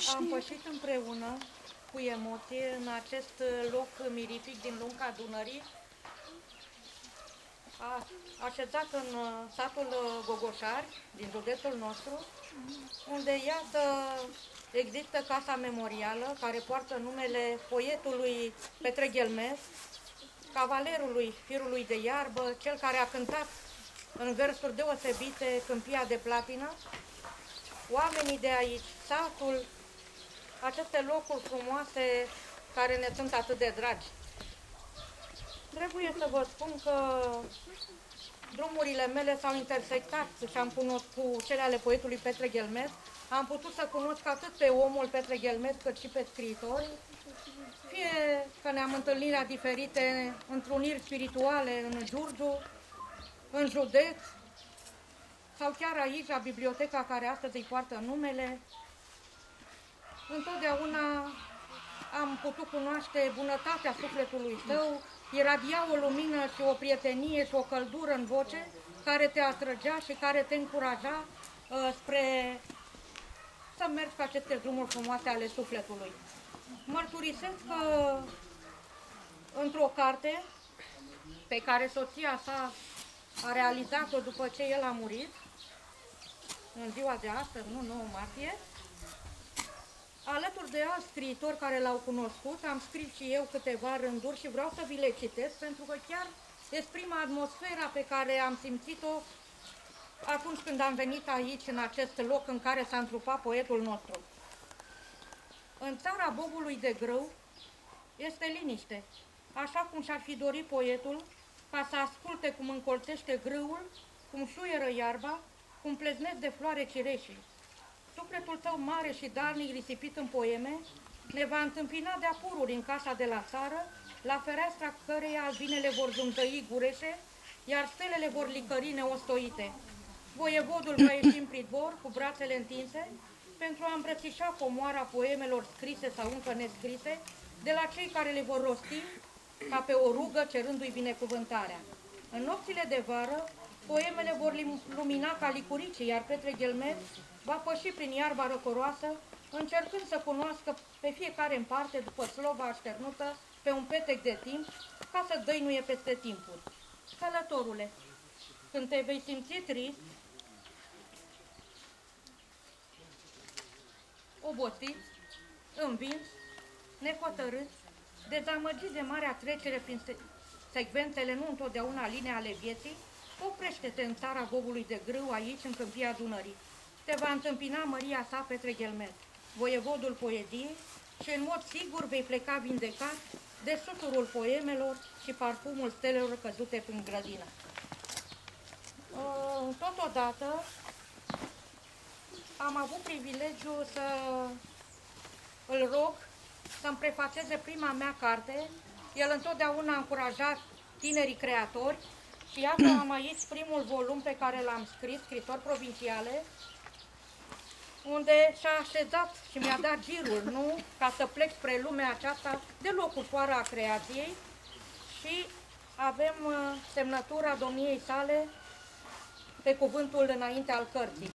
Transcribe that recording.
Am pășit împreună cu emoție în acest loc mirific din lunga Dunării, așezat în satul Gogoșari, din județul nostru, unde, iată, există casa memorială care poartă numele poetului Petre Ghelmez, cavalerului firului de iarbă, cel care a cântat în versuri deosebite Câmpia de Platină. Oamenii de aici, satul, aceste locuri frumoase care ne sunt atât de dragi. Trebuie să vă spun că drumurile mele s-au intersectat și am cunoscut cu cele ale poetului Petre Ghelmez. Am putut să cunosc atât pe omul Petre Ghelmez cât și pe scriitori. Fie că ne-am întâlnit la diferite întruniri spirituale în Giurgiu, în județ, sau chiar aici, la biblioteca care astăzi îi poartă numele. Întotdeauna am putut cunoaște bunătatea sufletului său, iradia o lumină și o prietenie și o căldură în voce care te atrăgea și care te încuraja spre să mergi pe aceste drumuri frumoase ale sufletului. Mărturisesc că într-o carte pe care soția sa a realizat-o după ce el a murit, în ziua de astăzi, nu 9 martie, alături de alți scriitori care l-au cunoscut, am scris și eu câteva rânduri și vreau să vi le citesc, pentru că chiar exprimă atmosfera pe care am simțit-o atunci când am venit aici, în acest loc în care s-a întrupat poetul nostru. În țara bobului de grâu este liniște, așa cum și-ar fi dorit poetul, ca să asculte cum încolțește grâul, cum șuieră iarba, cum pleznesc de floare cireșii. Sufletul tău mare și darnic risipit în poeme ne va întâmpina de-a pururi în casa de la țară, la fereastra căreia albinele vor zumzăi gureșe, iar stelele vor licări neostoite. Voievodul va ieși în pridvor cu brațele întinse pentru a îmbrățișa comoara poemelor scrise sau încă nescrise de la cei care le vor rosti ca pe o rugă cerându-i binecuvântarea. În nopțile de vară, poemele vor lumina ca licuricii, iar Petre Ghelmez va păși prin iarba răcoroasă, încercând să cunoască pe fiecare în parte, după slova așternută, pe un petec de timp, ca să dăinuie peste timpul. Călătorule, când te vei simți trist, obosit, învins, necotărât, dezamăgit de marea trecere prin secvențele nu întotdeauna line ale vieții, oprește-te în țara bobului de grâu, aici, în Câmpia Dunării. Te va întâmpina măria sa Petre Ghelmez, voievodul poeziei, și în mod sigur vei pleca vindecat de susurul poemelor și parfumul stelelor căzute prin grădină. Totodată am avut privilegiul să îl rog să-mi prefaceze prima mea carte. El întotdeauna a încurajat tinerii creatori și iată am aici primul volum pe care l-am scris, Scrisori provinciale, unde și-a așezat și mi-a dat girul, nu? Ca să plec spre lumea aceasta deloc ușoară a creației, și avem semnătura domniei sale pe cuvântul înainte al cărții.